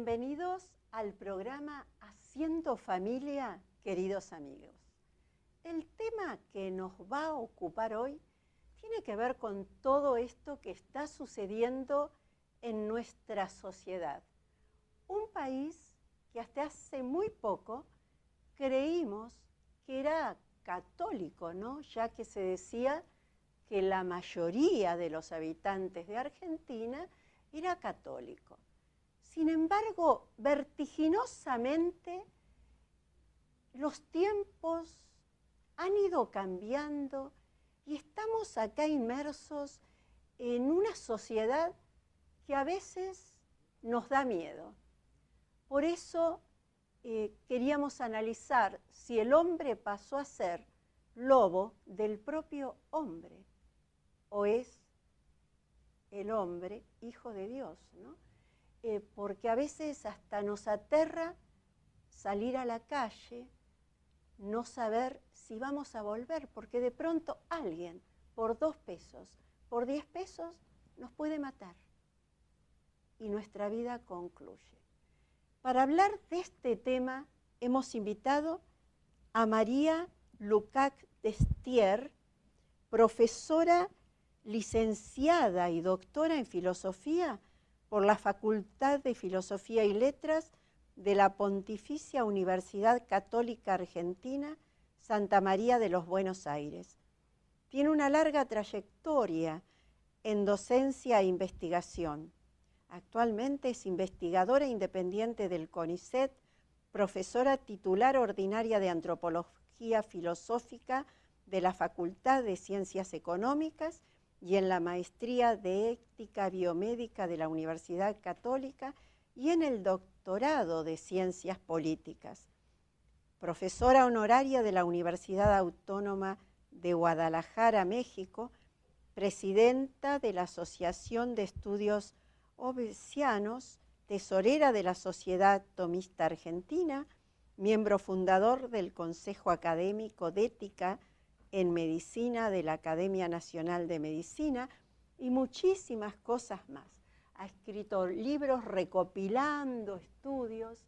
Bienvenidos al programa Haciendo Familia, queridos amigos. El tema que nos va a ocupar hoy tiene que ver con todo esto que está sucediendo en nuestra sociedad. Un país que hasta hace muy poco creímos que era católico, ¿no? Ya que se decía que la mayoría de los habitantes de Argentina era católico. Sin embargo, vertiginosamente los tiempos han ido cambiando y estamos acá inmersos en una sociedad que a veces nos da miedo. Por eso queríamos analizar si el hombre pasó a ser lobo del propio hombre o es el hombre hijo de Dios, ¿no? Porque a veces hasta nos aterra salir a la calle, no saber si vamos a volver, porque de pronto alguien por 2 pesos, por 10 pesos, nos puede matar y nuestra vida concluye. Para hablar de este tema hemos invitado a María Lukács Destier, profesora licenciada y doctora en filosofía por la Facultad de Filosofía y Letras de la Pontificia Universidad Católica Argentina, Santa María de los Buenos Aires. Tiene una larga trayectoria en docencia e investigación. Actualmente es investigadora independiente del CONICET, profesora titular ordinaria de Antropología Filosófica de la Facultad de Ciencias Económicas y en la Maestría de Ética Biomédica de la Universidad Católica y en el Doctorado de Ciencias Políticas. Profesora honoraria de la Universidad Autónoma de Guadalajara, México, presidenta de la Asociación de Estudios Obesianos, tesorera de la Sociedad Tomista Argentina, miembro fundador del Consejo Académico de Ética en Medicina de la Academia Nacional de Medicina y muchísimas cosas más. Ha escrito libros recopilando estudios,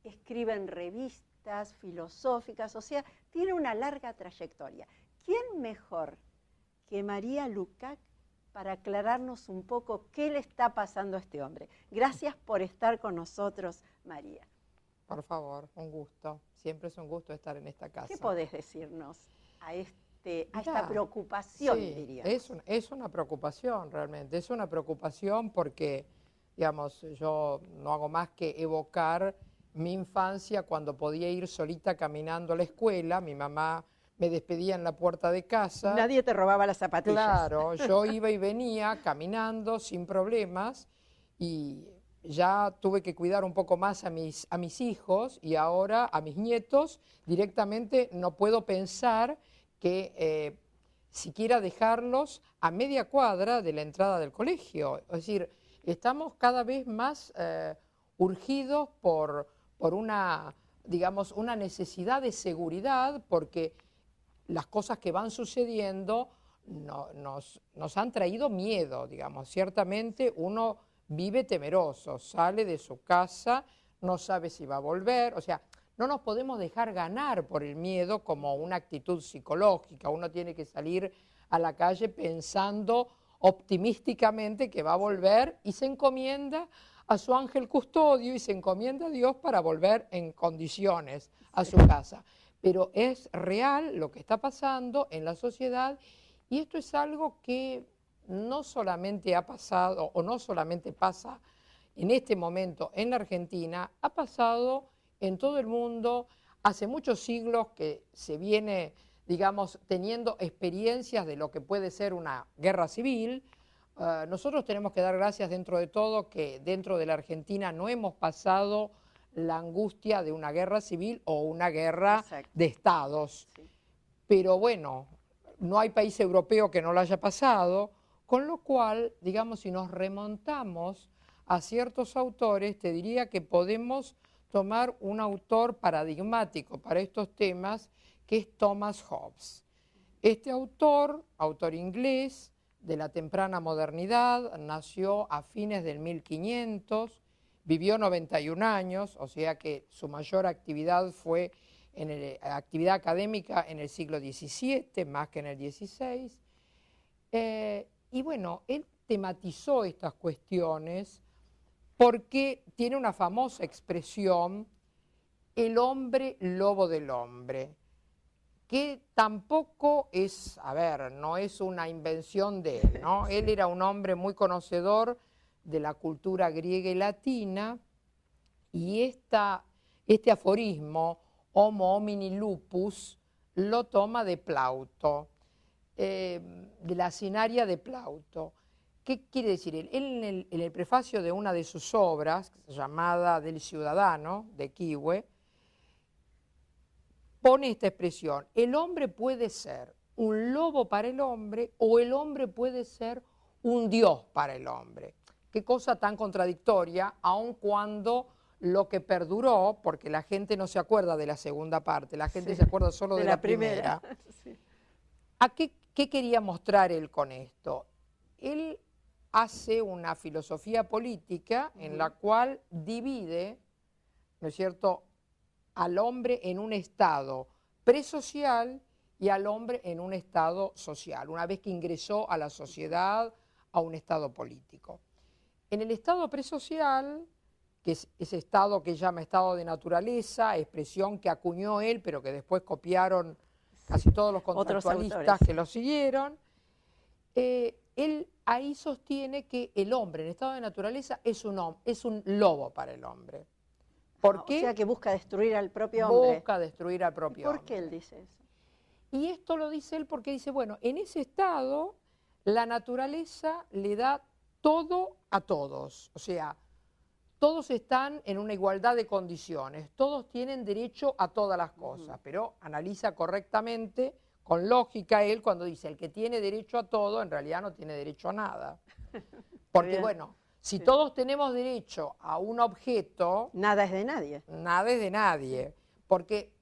escribe en revistas filosóficas, o sea, tiene una larga trayectoria. ¿Quién mejor que María Lukács para aclararnos un poco qué le está pasando a este hombre? Gracias por estar con nosotros, María. Por favor, un gusto. Siempre es un gusto estar en esta casa. ¿Qué podés decirnos a esta preocupación, sí, diríamos? es una preocupación realmente. Es una preocupación porque, digamos, yo no hago más que evocar mi infancia cuando podía ir solita caminando a la escuela. Mi mamá me despedía en la puerta de casa. Nadie te robaba las zapatillas. Claro, yo iba y venía caminando sin problemas y ya tuve que cuidar un poco más a mis hijos y ahora a mis nietos directamente no puedo pensar que siquiera dejarlos a media cuadra de la entrada del colegio. Es decir, estamos cada vez más urgidos por una, digamos, una necesidad de seguridad porque las cosas que van sucediendo nos han traído miedo, digamos. Ciertamente uno vive temeroso, sale de su casa, no sabe si va a volver, o sea, no nos podemos dejar ganar por el miedo como una actitud psicológica. Uno tiene que salir a la calle pensando optimísticamente que va a volver y se encomienda a su ángel custodio y se encomienda a Dios para volver en condiciones a su casa. Pero es real lo que está pasando en la sociedad y esto es algo que no solamente ha pasado o no solamente pasa en este momento en la Argentina, ha pasado en todo el mundo. Hace muchos siglos que se viene, digamos, teniendo experiencias de lo que puede ser una guerra civil. Nosotros tenemos que dar gracias dentro de todo que dentro de la Argentina no hemos pasado la angustia de una guerra civil o una guerra de estados. Sí. Pero bueno, no hay país europeo que no lo haya pasado, con lo cual, digamos, si nos remontamos a ciertos autores, te diría que podemos tomar un autor paradigmático para estos temas, que es Thomas Hobbes. Este autor inglés de la temprana modernidad, nació a fines del 1500, vivió 91 años, o sea que su mayor actividad fue actividad académica en el siglo XVII, más que en el XVI. Y bueno, él tematizó estas cuestiones porque tiene una famosa expresión, el hombre lobo del hombre, que tampoco es, a ver, no es una invención de él, ¿no? Sí. Él era un hombre muy conocedor de la cultura griega y latina, y este aforismo, homo homini lupus, lo toma de Plauto, de la Cinaria de Plauto. ¿Qué quiere decir él? Él en el prefacio de una de sus obras, llamada Del Ciudadano, de Quihue, pone esta expresión: el hombre puede ser un lobo para el hombre o el hombre puede ser un dios para el hombre. Qué cosa tan contradictoria, aun cuando lo que perduró, porque la gente no se acuerda de la segunda parte, la gente se acuerda solo de la primera. Sí. ¿A qué quería mostrar él con esto? Él hace una filosofía política en la cual divide, ¿no es cierto?, al hombre en un estado presocial y al hombre en un estado social, una vez que ingresó a la sociedad, a un estado político. En el estado presocial, que es ese estado que llama estado de naturaleza, expresión que acuñó él, pero que después copiaron casi todos los contractualistas que lo siguieron, él ahí sostiene que el hombre en estado de naturaleza es un lobo para el hombre. ¿Por qué? O sea que busca destruir al propio hombre. Busca destruir al propio hombre. ¿Por qué él dice eso? Y esto lo dice él porque dice, bueno, en ese estado la naturaleza le da todo a todos. O sea, todos están en una igualdad de condiciones, todos tienen derecho a todas las cosas, pero analiza correctamente, con lógica él, cuando dice el que tiene derecho a todo, en realidad no tiene derecho a nada. Porque bueno, si todos tenemos derecho a un objeto... Nada es de nadie. Nada es de nadie, porque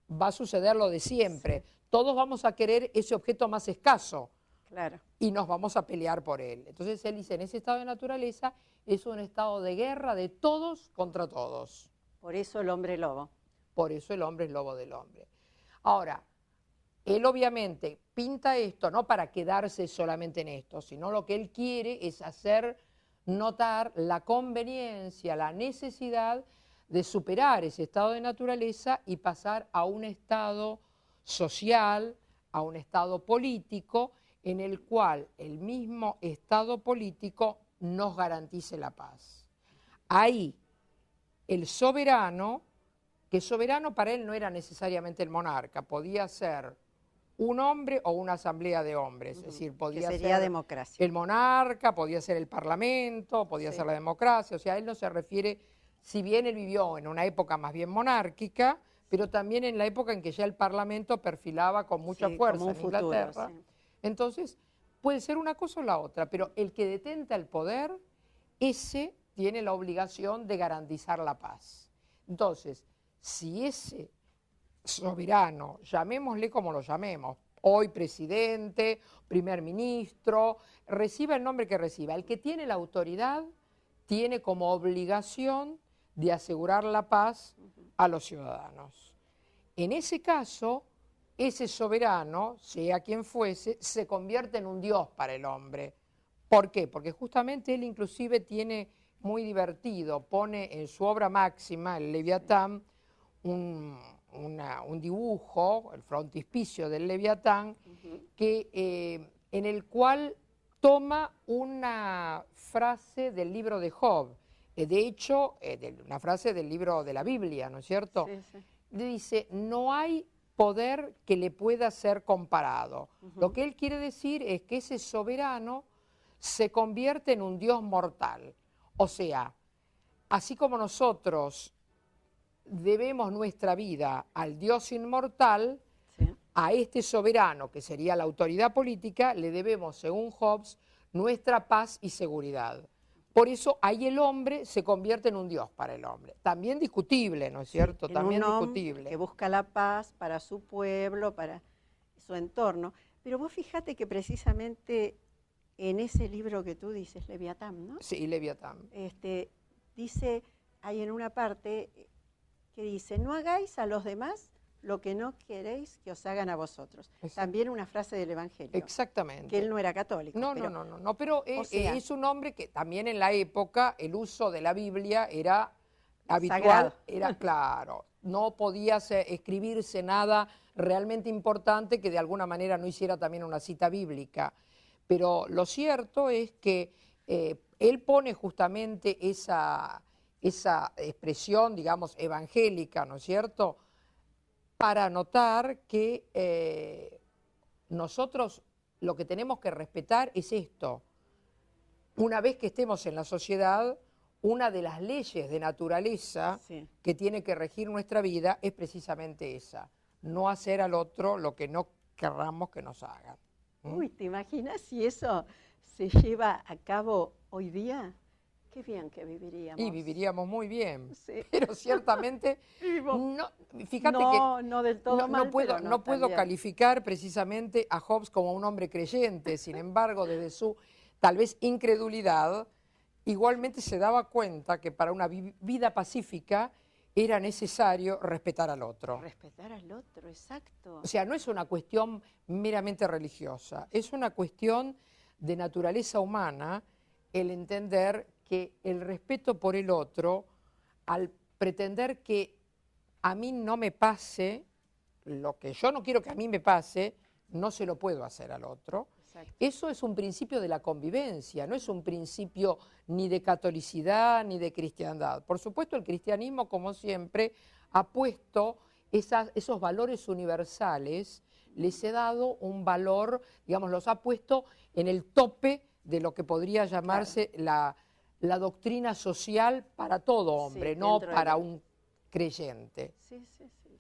va a suceder lo de siempre. Todos vamos a querer ese objeto más escaso. Claro. Y nos vamos a pelear por él. Entonces él dice, en ese estado de naturaleza es un estado de guerra de todos contra todos. Por eso el hombre lobo. Por eso el hombre es lobo del hombre. Ahora, él obviamente pinta esto no para quedarse solamente en esto, sino lo que él quiere es hacer notar la conveniencia, la necesidad de superar ese estado de naturaleza y pasar a un estado social, a un estado político, en el cual el mismo estado político nos garantice la paz. Ahí el soberano, que soberano para él no era necesariamente el monarca, podía ser un hombre o una asamblea de hombres, es decir, podía ser democracia. El monarca, podía ser el parlamento, podía ser la democracia, o sea, él no se refiere, si bien él vivió en una época más bien monárquica, pero también en la época en que ya el parlamento perfilaba con mucha fuerza en Inglaterra. Entonces, puede ser una cosa o la otra, pero el que detenta el poder, ese tiene la obligación de garantizar la paz. Entonces, si ese soberano, llamémosle como lo llamemos, hoy presidente, primer ministro, reciba el nombre que reciba, el que tiene la autoridad tiene como obligación de asegurar la paz a los ciudadanos. En ese caso, ese soberano, sea quien fuese, se convierte en un dios para el hombre. ¿Por qué? Porque justamente él inclusive tiene, muy divertido, pone en su obra máxima, el Leviatán, un dibujo, el frontispicio del Leviatán, en el cual toma una frase del libro de Job, de hecho, una frase del libro de la Biblia, ¿no es cierto? Dice, no hay poder que le pueda ser comparado. Lo que él quiere decir es que ese soberano se convierte en un Dios mortal. O sea, así como nosotros debemos nuestra vida al Dios inmortal, a este soberano, que sería la autoridad política, le debemos, según Hobbes, nuestra paz y seguridad. Por eso ahí el hombre se convierte en un Dios para el hombre. También discutible, ¿no es cierto? También discutible. Que busca la paz para su pueblo, para su entorno. Pero vos fíjate que precisamente en ese libro que tú dices, Leviatán, ¿no? Sí, Leviatán. dice, hay en una parte que dice, no hagáis a los demás lo que no queréis que os hagan a vosotros. Exacto. También una frase del Evangelio. Exactamente. Que él no era católico. No, pero, no, pero o sea, es un hombre que también en la época el uso de la Biblia era habitual, sagrado. era claro, no podía escribirse nada realmente importante que de alguna manera no hiciera también una cita bíblica. Pero lo cierto es que él pone justamente esa expresión, digamos, evangélica, ¿no es cierto?, para notar que nosotros lo que tenemos que respetar es esto. Una vez que estemos en la sociedad, una de las leyes de naturaleza Sí. que tiene que regir nuestra vida es precisamente esa, no hacer al otro lo que no querramos que nos hagan. Uy, ¿te imaginas si eso se lleva a cabo hoy día? Qué bien que viviríamos. Y viviríamos muy bien, Sí. pero ciertamente, no, fíjate no del todo mal, pero no puedo también. calificar precisamente a Hobbes como un hombre creyente, sin embargo, desde su tal vez incredulidad, igualmente se daba cuenta que para una vida pacífica era necesario respetar al otro. Respetar al otro, exacto. O sea, no es una cuestión meramente religiosa, es una cuestión de naturaleza humana el entender que el respeto por el otro, al pretender que a mí no me pase lo que yo no quiero que a mí me pase, no se lo puedo hacer al otro. Exacto. Eso es un principio de la convivencia, no es un principio ni de catolicidad ni de cristiandad. Por supuesto, el cristianismo, como siempre, ha puesto esos valores universales, les he dado un valor, digamos, los ha puesto en el tope de lo que podría llamarse la doctrina social para todo hombre, Sí, no dentro para de- un creyente. Sí.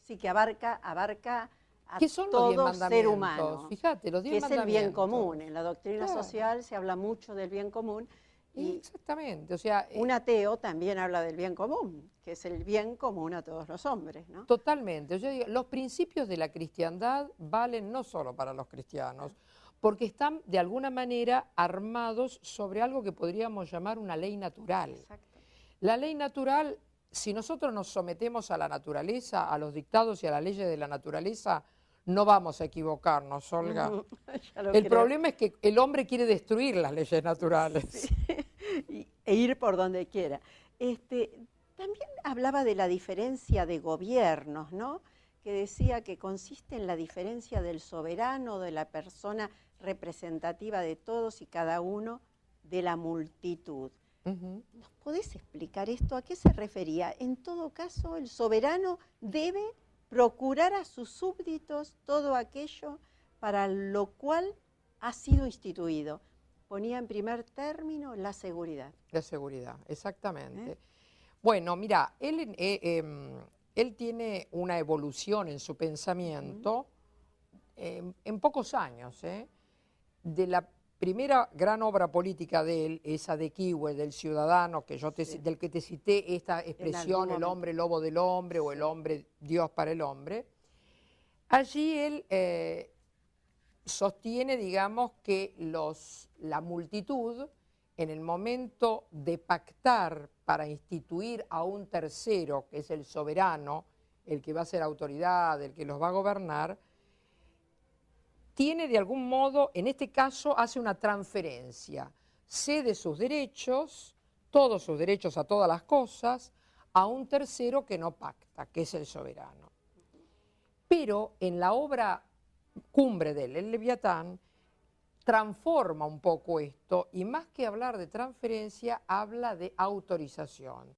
Sí, que abarca a ¿Qué son los 10 todo ser mandamientos? humano. Fíjate, los 10 Que es el bien mandamientos. común. En la doctrina Claro. social se habla mucho del bien común y Exactamente, o sea, un ateo también habla del bien común, que es el bien común a todos los hombres, ¿no? totalmente. Yo digo, los principios de la cristiandad valen no solo para los cristianos, porque están de alguna manera armados sobre algo que podríamos llamar una ley natural. Exacto. La ley natural, si nosotros nos sometemos a la naturaleza, a los dictados y a las leyes de la naturaleza, no vamos a equivocarnos, Olga. Ya lo El creo. problema es que el hombre quiere destruir las leyes naturales. Sí. E ir por donde quiera. También hablaba de la diferencia de gobiernos, ¿no? Que decía que consiste en la diferencia del soberano, de la persona representativa de todos y cada uno, de la multitud. Ujú. ¿Nos podés explicar esto? ¿A qué se refería? En todo caso, el soberano debe procurar a sus súbditos todo aquello para lo cual ha sido instituido. Ponía en primer término la seguridad. La seguridad, exactamente. ¿Eh? Bueno, mira, él tiene una evolución en su pensamiento en pocos años. De la primera gran obra política de él, esa de Quihue, del ciudadano, que Sí. del que te cité esta expresión, algún el momento. hombre lobo del hombre o el hombre Dios para el hombre, allí él sostiene, digamos, que la multitud, en el momento de pactar para instituir a un tercero, que es el soberano, el que va a ser autoridad, el que los va a gobernar, tiene de algún modo, en este caso, hace una transferencia, cede sus derechos, todos sus derechos a todas las cosas, a un tercero que no pacta, que es el soberano. Pero en la obra cumbre de él, el Leviatán, transforma un poco esto y más que hablar de transferencia, habla de autorización.